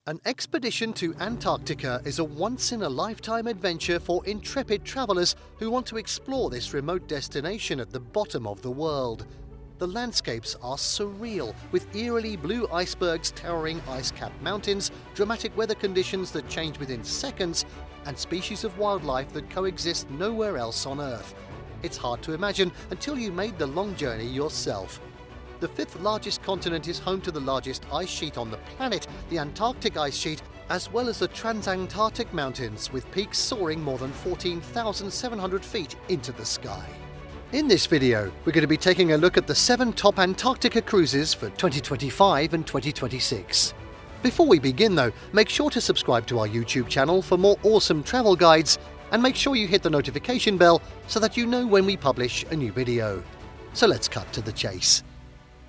An expedition to Antarctica is a once-in-a-lifetime adventure for intrepid travelers who want to explore this remote destination at the bottom of the world. The landscapes are surreal, with eerily blue icebergs towering ice-capped mountains, dramatic weather conditions that change within seconds, and species of wildlife that coexist nowhere else on Earth. It's hard to imagine until you made the long journey yourself. The fifth largest continent is home to the largest ice sheet on the planet, the Antarctic ice sheet, as well as the Transantarctic Mountains, with peaks soaring more than 14,700 feet into the sky. In this video, we're going to be taking a look at the 7 top Antarctica cruises for 2025 and 2026. Before we begin though, make sure to subscribe to our YouTube channel for more awesome travel guides, and make sure you hit the notification bell so that you know when we publish a new video. So let's cut to the chase.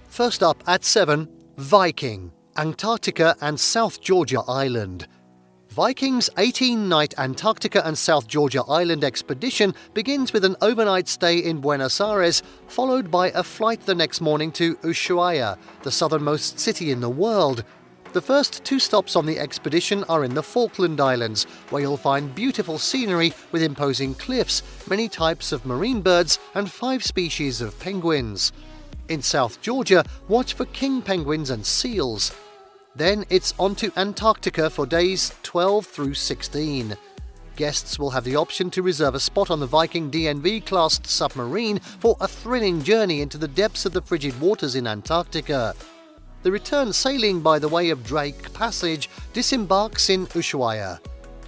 First up at 7, Viking, Antarctica and South Georgia Island. Viking's 18-night Antarctica and South Georgia Island expedition begins with an overnight stay in Buenos Aires, followed by a flight the next morning to Ushuaia, the southernmost city in the world. The first 2 stops on the expedition are in the Falkland Islands, where you'll find beautiful scenery with imposing cliffs, many types of marine birds and 5 species of penguins. In South Georgia, watch for king penguins and seals. Then it's on to Antarctica for days 12 through 16. Guests will have the option to reserve a spot on the Viking DNV-class submarine for a thrilling journey into the depths of the frigid waters in Antarctica. The return sailing by the way of Drake Passage disembarks in Ushuaia.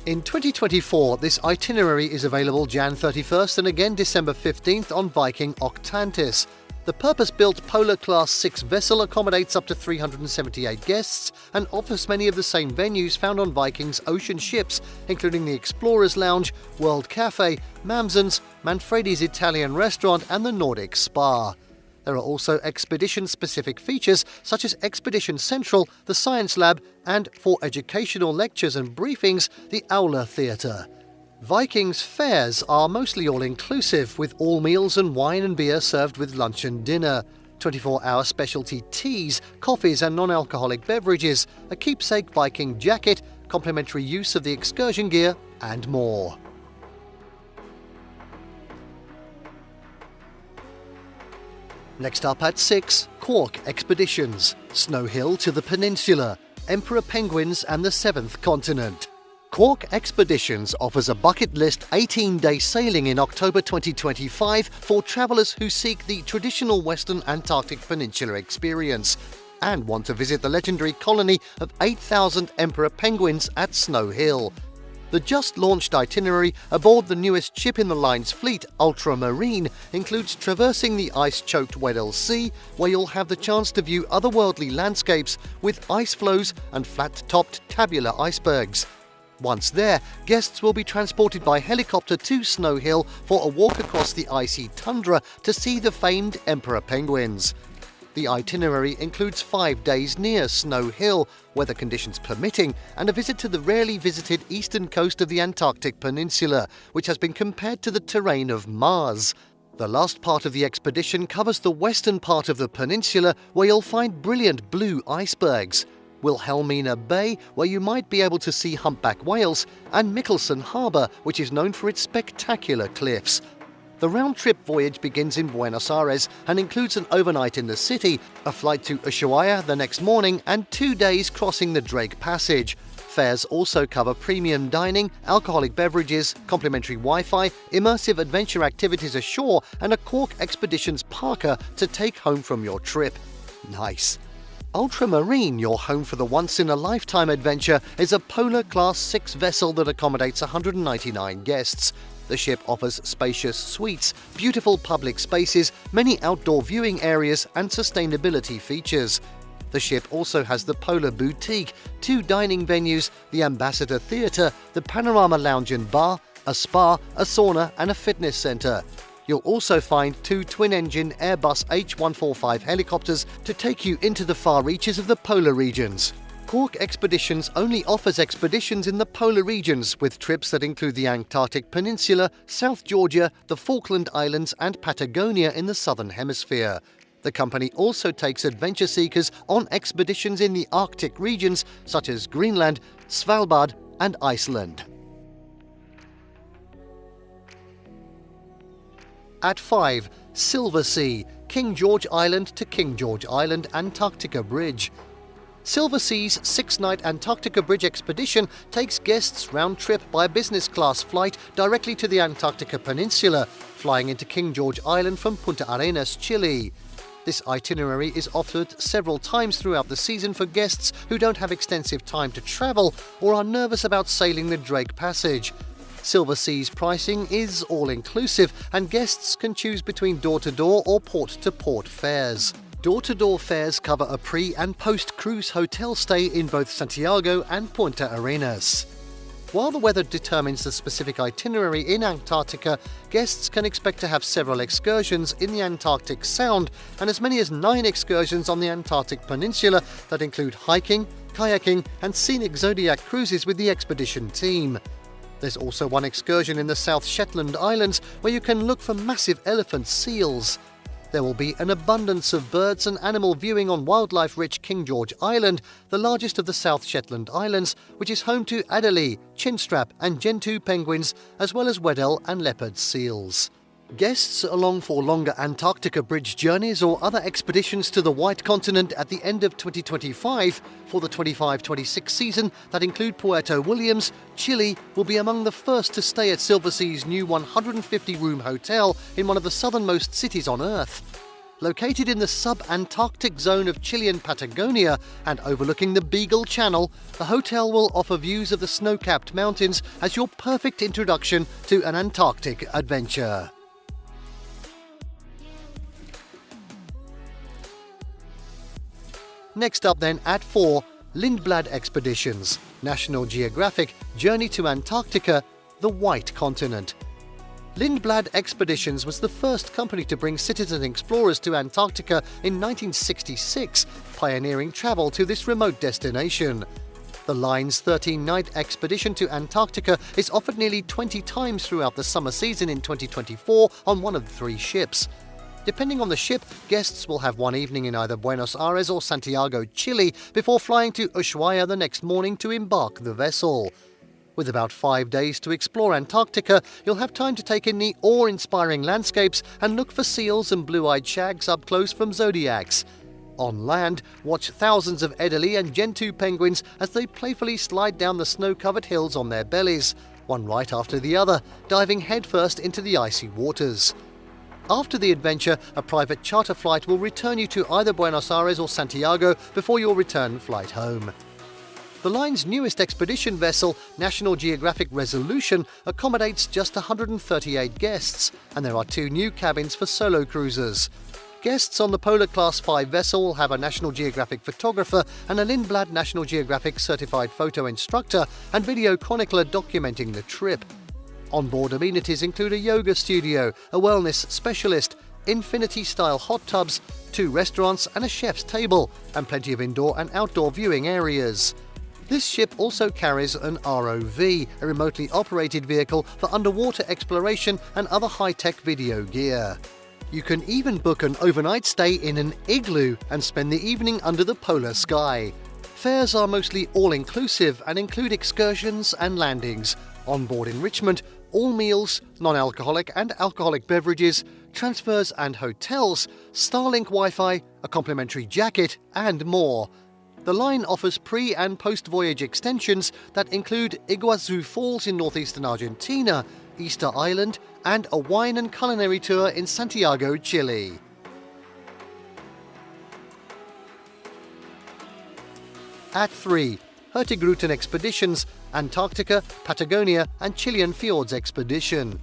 In 2024, this itinerary is available Jan 31st and again December 15th on Viking Octantis. The purpose-built Polar-class 6 vessel accommodates up to 378 guests and offers many of the same venues found on Viking's ocean ships, including the Explorer's Lounge, World Cafe, Mamsen's, Manfredi's Italian Restaurant and the Nordic Spa. There are also expedition-specific features such as Expedition Central, the Science Lab, and, for educational lectures and briefings, the Aula Theatre. Viking's fares are mostly all-inclusive, with all meals and wine and beer served with lunch and dinner, 24-hour specialty teas, coffees and non-alcoholic beverages, a keepsake Viking jacket, complimentary use of the excursion gear, and more. Next up at 6, Quark Expeditions, Snow Hill to the Peninsula, Emperor Penguins and the 7th Continent. Quark Expeditions offers a bucket list 18-day sailing in October 2025 for travelers who seek the traditional Western Antarctic Peninsula experience and want to visit the legendary colony of 8,000 Emperor Penguins at Snow Hill. The just-launched itinerary aboard the newest ship in the line's fleet, Ultramarine, includes traversing the ice-choked Weddell Sea, where you'll have the chance to view otherworldly landscapes with ice floes and flat-topped tabular icebergs. Once there, guests will be transported by helicopter to Snow Hill for a walk across the icy tundra to see the famed Emperor Penguins. The itinerary includes 5 days near Snow Hill, weather conditions permitting, and a visit to the rarely visited eastern coast of the Antarctic Peninsula, which has been compared to the terrain of Mars. The last part of the expedition covers the western part of the peninsula, where you'll find brilliant blue icebergs, Wilhelmina Bay, where you might be able to see humpback whales, and Mikkelsen Harbour, which is known for its spectacular cliffs. The round-trip voyage begins in Buenos Aires and includes an overnight in the city, a flight to Ushuaia the next morning, and 2 days crossing the Drake Passage. Fares also cover premium dining, alcoholic beverages, complimentary Wi-Fi, immersive adventure activities ashore, and a Quark Expeditions parka to take home from your trip. Nice. Ultramarine, your home for the once-in-a-lifetime adventure, is a Polar-class 6 vessel that accommodates 199 guests. The ship offers spacious suites, beautiful public spaces, many outdoor viewing areas, and sustainability features. The ship also has the Polar Boutique, 2 dining venues, the Ambassador Theatre, the Panorama Lounge and Bar, a spa, a sauna, and a fitness centre. You'll also find 2 twin-engine Airbus H145 helicopters to take you into the far reaches of the polar regions. Quark Expeditions only offers expeditions in the polar regions, with trips that include the Antarctic Peninsula, South Georgia, the Falkland Islands and Patagonia in the southern hemisphere. The company also takes adventure seekers on expeditions in the Arctic regions such as Greenland, Svalbard and Iceland. At 5. Silversea, King George Island to King George Island Antarctica Bridge. Silversea's 6-night Antarctica Bridge expedition takes guests round-trip by business class flight directly to the Antarctica Peninsula, flying into King George Island from Punta Arenas, Chile. This itinerary is offered several times throughout the season for guests who don't have extensive time to travel or are nervous about sailing the Drake Passage. Silversea's pricing is all-inclusive, and guests can choose between door-to-door or port-to-port fares. Door-to-door fares cover a pre- and post-cruise hotel stay in both Santiago and Punta Arenas. While the weather determines the specific itinerary in Antarctica, guests can expect to have several excursions in the Antarctic Sound and as many as 9 excursions on the Antarctic Peninsula that include hiking, kayaking and scenic Zodiac cruises with the expedition team. There's also one excursion in the South Shetland Islands where you can look for massive elephant seals. There will be an abundance of birds and animal viewing on wildlife-rich King George Island, the largest of the South Shetland Islands, which is home to Adelie, chinstrap and gentoo penguins, as well as Weddell and leopard seals. Guests along for longer Antarctica Bridge journeys or other expeditions to the White Continent at the end of 2025 for the 25-26 season that include Puerto Williams, Chile, will be among the first to stay at Silversea's new 150-room hotel in one of the southernmost cities on Earth. Located in the sub-Antarctic zone of Chilean Patagonia and overlooking the Beagle Channel, the hotel will offer views of the snow-capped mountains as your perfect introduction to an Antarctic adventure. Next up then, at 4, Lindblad Expeditions, National Geographic, Journey to Antarctica, the White Continent. Lindblad Expeditions was the first company to bring citizen explorers to Antarctica in 1966, pioneering travel to this remote destination. The line's 13-night expedition to Antarctica is offered nearly 20 times throughout the summer season in 2024 on one of the 3 ships. Depending on the ship, guests will have one evening in either Buenos Aires or Santiago, Chile, before flying to Ushuaia the next morning to embark the vessel. With about 5 days to explore Antarctica, you'll have time to take in the awe-inspiring landscapes and look for seals and blue-eyed shags up close from zodiacs. On land, watch thousands of Adelie and gentoo penguins as they playfully slide down the snow-covered hills on their bellies, one right after the other, diving headfirst into the icy waters. After the adventure, a private charter flight will return you to either Buenos Aires or Santiago before your return flight home. The line's newest expedition vessel, National Geographic Resolution, accommodates just 138 guests, and there are 2 new cabins for solo cruisers. Guests on the Polar Class 5 vessel will have a National Geographic photographer and a Lindblad National Geographic certified photo instructor and video chronicler documenting the trip. Onboard amenities include a yoga studio, a wellness specialist, infinity-style hot tubs, 2 restaurants and a chef's table, and plenty of indoor and outdoor viewing areas. This ship also carries an ROV, a remotely operated vehicle for underwater exploration and other high-tech video gear. You can even book an overnight stay in an igloo and spend the evening under the polar sky. Fares are mostly all-inclusive and include excursions and landings, onboard enrichment, all meals, non-alcoholic and alcoholic beverages, transfers and hotels, Starlink Wi-Fi, a complimentary jacket, and more. The line offers pre- and post-voyage extensions that include Iguazu Falls in northeastern Argentina, Easter Island, and a wine and culinary tour in Santiago, Chile. At 3, Hurtigruten Expeditions, Antarctica, Patagonia and Chilean Fjords Expedition.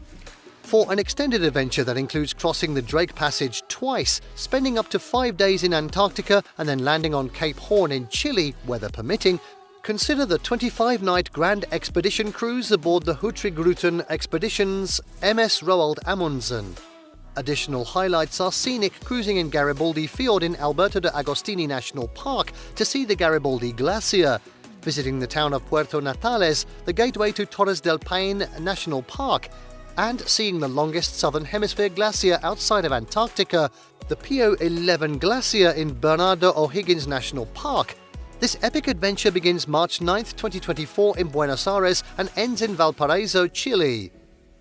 For an extended adventure that includes crossing the Drake Passage twice, spending up to 5 days in Antarctica and then landing on Cape Horn in Chile, weather permitting, consider the 25-night Grand Expedition cruise aboard the Hurtigruten Expeditions MS Roald Amundsen. Additional highlights are scenic cruising in Garibaldi Fjord in Alberto de Agostini National Park to see the Garibaldi Glacier, visiting the town of Puerto Natales, the gateway to Torres del Paine National Park, and seeing the longest southern hemisphere glacier outside of Antarctica, the PO11 Glacier in Bernardo O'Higgins National Park. This epic adventure begins March 9, 2024 in Buenos Aires and ends in Valparaiso, Chile.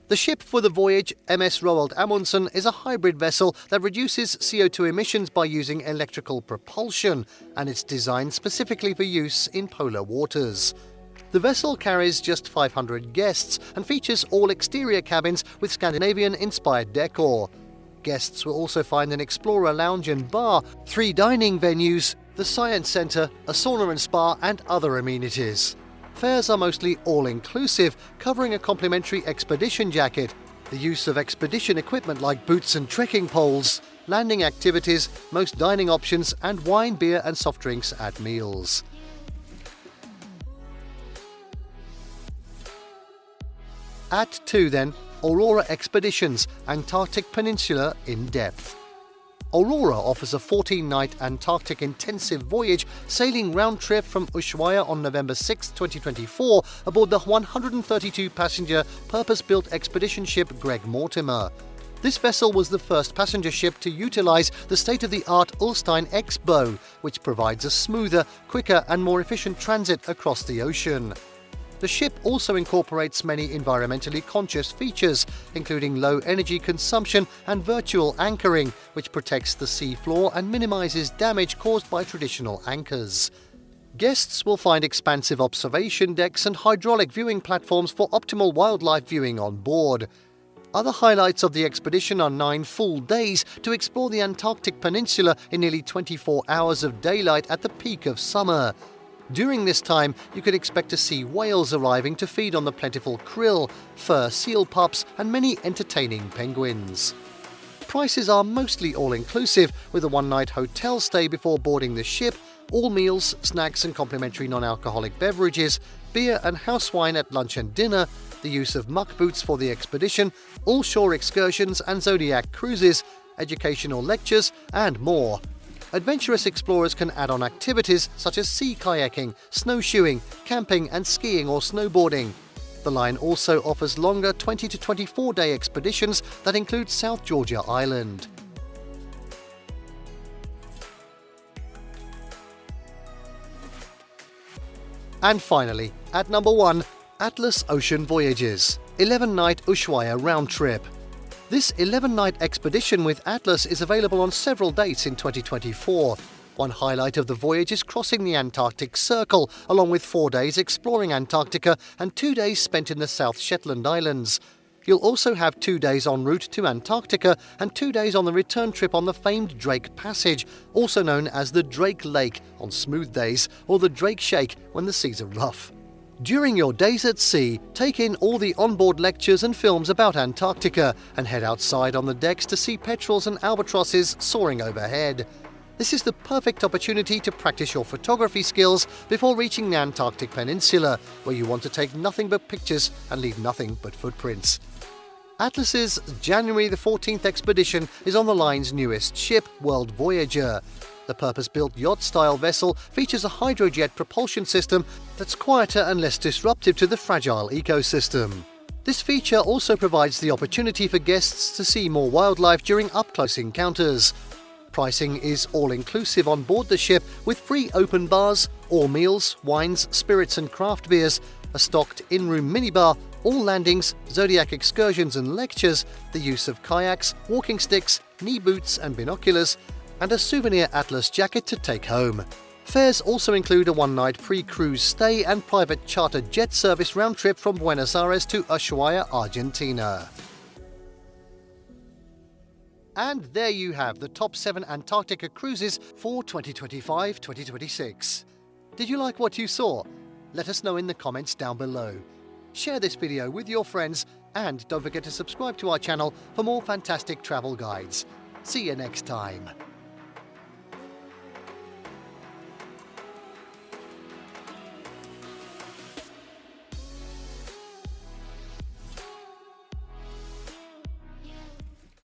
The ship for the voyage, MS Roald Amundsen, is a hybrid vessel that reduces CO2 emissions by using electrical propulsion, and it's designed specifically for use in polar waters. The vessel carries just 500 guests and features all exterior cabins with Scandinavian-inspired decor. Guests will also find an explorer lounge and bar, 3 dining venues, the science centre, a sauna and spa, and other amenities. Fares are mostly all-inclusive, covering a complimentary expedition jacket, the use of expedition equipment like boots and trekking poles, landing activities, most dining options, and wine, beer and soft drinks at meals. At 2 then, Aurora Expeditions, Antarctic Peninsula in depth. Aurora offers a 14-night Antarctic intensive voyage sailing round trip from Ushuaia on November 6, 2024 aboard the 132-passenger purpose-built expedition ship Greg Mortimer. This vessel was the first passenger ship to utilize the state-of-the-art Ulstein X-bow, which provides a smoother, quicker and more efficient transit across the ocean. The ship also incorporates many environmentally conscious features, including low energy consumption and virtual anchoring, which protects the sea floor and minimizes damage caused by traditional anchors. Guests will find expansive observation decks and hydraulic viewing platforms for optimal wildlife viewing on board. Other highlights of the expedition are 9 full days to explore the Antarctic Peninsula in nearly 24 hours of daylight at the peak of summer. During this time, you could expect to see whales arriving to feed on the plentiful krill, fur seal pups, and many entertaining penguins. Prices are mostly all-inclusive, with a one-night hotel stay before boarding the ship, all meals, snacks and complimentary non-alcoholic beverages, beer and house wine at lunch and dinner, the use of muck boots for the expedition, all shore excursions and zodiac cruises, educational lectures, and more. Adventurous explorers can add on activities such as sea kayaking, snowshoeing, camping and skiing or snowboarding. The line also offers longer 20 to 24-day expeditions that include South Georgia Island. And finally, at number 1, Atlas Ocean Voyages, 11-night Ushuaia round trip. This 11-night expedition with Atlas is available on several dates in 2024. One highlight of the voyage is crossing the Antarctic Circle, along with 4 days exploring Antarctica and 2 days spent in the South Shetland Islands. You'll also have 2 days en route to Antarctica and 2 days on the return trip on the famed Drake Passage, also known as the Drake Lake on smooth days, or the Drake Shake when the seas are rough. During your days at sea, take in all the onboard lectures and films about Antarctica and head outside on the decks to see petrels and albatrosses soaring overhead. This is the perfect opportunity to practice your photography skills before reaching the Antarctic Peninsula, where you want to take nothing but pictures and leave nothing but footprints. Atlas's January the 14th expedition is on the line's newest ship, World Voyager. The purpose-built yacht-style vessel features a hydrojet propulsion system that's quieter and less disruptive to the fragile ecosystem. This feature also provides the opportunity for guests to see more wildlife during up-close encounters. Pricing is all-inclusive on board the ship with free open bars, all meals, wines, spirits and craft beers, a stocked in-room minibar, all landings, zodiac excursions and lectures, the use of kayaks, walking sticks, knee boots and binoculars, and a souvenir Atlas jacket to take home. Fares also include a one-night pre-cruise stay and private charter jet service round trip from Buenos Aires to Ushuaia, Argentina. And there you have the top 7 Antarctica cruises for 2025-2026. Did you like what you saw? Let us know in the comments down below. Share this video with your friends and don't forget to subscribe to our channel for more fantastic travel guides. See you next time.